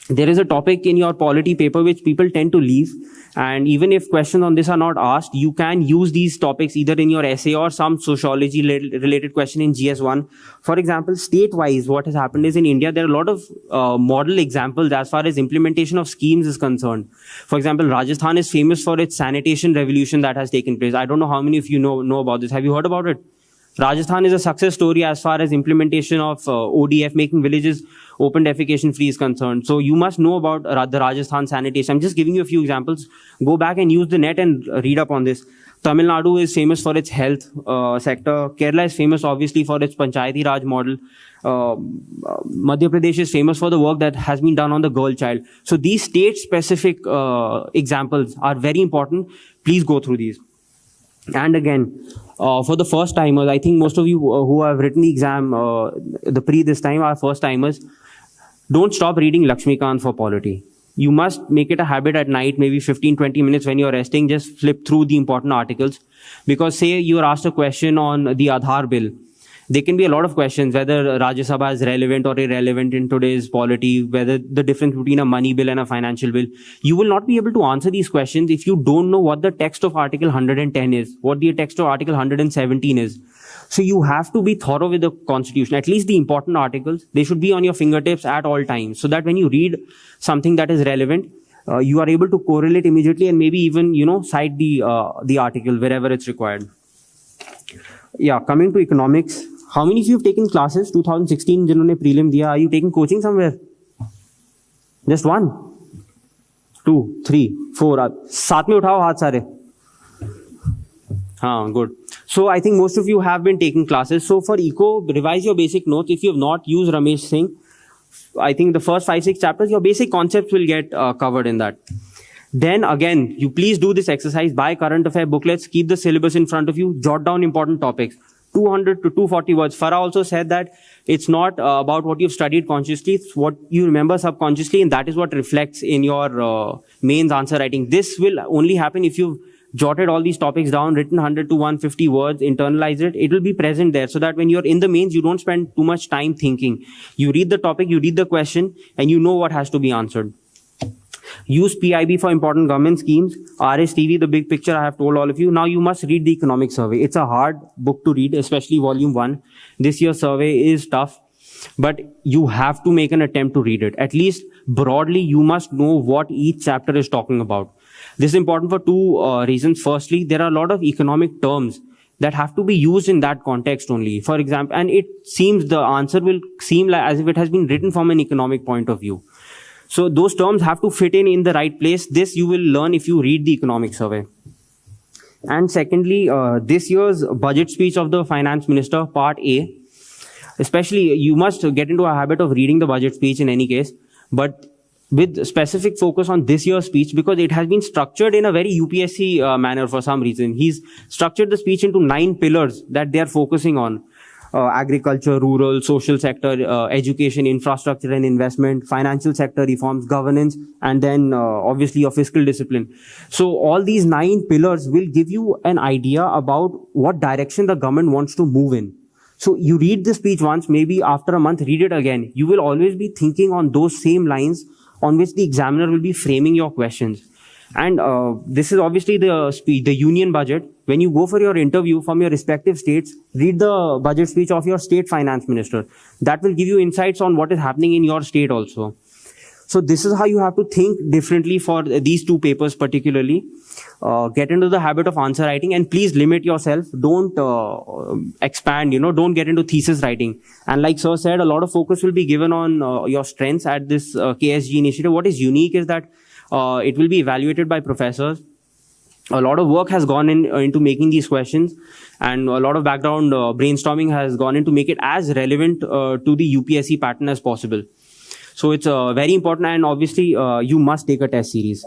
there is a topic in your polity paper which people tend to leave, and even if questions on this are not asked, you can use these topics either in your essay or some sociology related question in GS1. For example, state-wise, what has happened is in India, there are a lot of model examples as far as implementation of schemes is concerned. For example, Rajasthan is famous for its sanitation revolution that has taken place. I don't know how many of you know about this. Have you heard about it? Rajasthan is a success story as far as implementation of ODF, making villages open defecation free, is concerned. So you must know about the Rajasthan sanitation. I'm just giving you a few examples. Go back and use the net and read up on this. Tamil Nadu is famous for its health sector. Kerala is famous obviously for its Panchayati Raj model. Madhya Pradesh is famous for the work that has been done on the girl child. So these state specific examples are very important. Please go through these. And again, for the first timers, I think most of you who have written the exam, this time are first timers. Don't stop reading Lakshmikant for polity. You must make it a habit at night, maybe 15-20 minutes when you're resting, just flip through the important articles. Because say you are asked a question on the Aadhaar bill. There can be a lot of questions, whether Rajya Sabha is relevant or irrelevant in today's polity, whether the difference between a money bill and a financial bill. You will not be able to answer these questions if you don't know what the text of Article 110 is, what the text of Article 117 is. So you have to be thorough with the Constitution, at least the important articles. They should be on your fingertips at all times, so that when you read something that is relevant, you are able to correlate immediately and maybe even, cite the article wherever it's required. Yeah, coming to economics. How many of you have taken classes 2016 जिन्होंने prelim दिया? Are you taking coaching somewhere? Just 1, 2, 3, 4. साथ में उठाओ हाथ सारे. हाँ, good. So I think most of you have been taking classes. So for eco, revise your basic notes. If you have not used Ramesh Singh, I think the first 5-6 chapters, your basic concepts will get covered in that. Then again, you please do this exercise. Buy current affair booklets. Keep the syllabus in front of you. Jot down important topics. 200 to 240 words. Farah also said that it's not about what you've studied consciously, it's what you remember subconsciously, and that is what reflects in your mains answer writing. This will only happen if you've jotted all these topics down, written 100 to 150 words, internalized it. It will be present there so that when you're in the mains, you don't spend too much time thinking. You read the topic, you read the question, and you know what has to be answered. Use PIB for important government schemes. RSTV, the big picture I have told all of you. Now you must read the economic survey. It's a hard book to read, especially volume 1. This year's survey is tough, but you have to make an attempt to read it. At least broadly, you must know what each chapter is talking about. This is important for two reasons. Firstly, there are a lot of economic terms that have to be used in that context only. For example, and it seems the answer will seem like as if it has been written from an economic point of view. So those terms have to fit in the right place. This you will learn if you read the economic survey. And secondly, this year's budget speech of the finance minister, part A, especially you must get into a habit of reading the budget speech in any case, but with specific focus on this year's speech because it has been structured in a very UPSC manner for some reason. He's structured the speech into 9 pillars that they are focusing on. Agriculture, rural, social sector, education, infrastructure and investment, financial sector reforms, governance, and then obviously your fiscal discipline. So all these 9 pillars will give you an idea about what direction the government wants to move in. So you read the speech once, maybe after a month, read it again. You will always be thinking on those same lines on which the examiner will be framing your questions. And this is obviously the union budget. When you go for your interview from your respective states, read the budget speech of your state finance minister. That will give you insights on what is happening in your state also. So this is how you have to think differently for these 2 papers particularly. Get into the habit of answer writing and please limit yourself. Don't expand, don't get into thesis writing. And like Sir said, a lot of focus will be given on your strengths at this KSG initiative. What is unique is that it will be evaluated by professors. A lot of work has gone into making these questions, and a lot of background brainstorming has gone into make it as relevant to the UPSC pattern as possible. So it's very important, and obviously you must take a test series.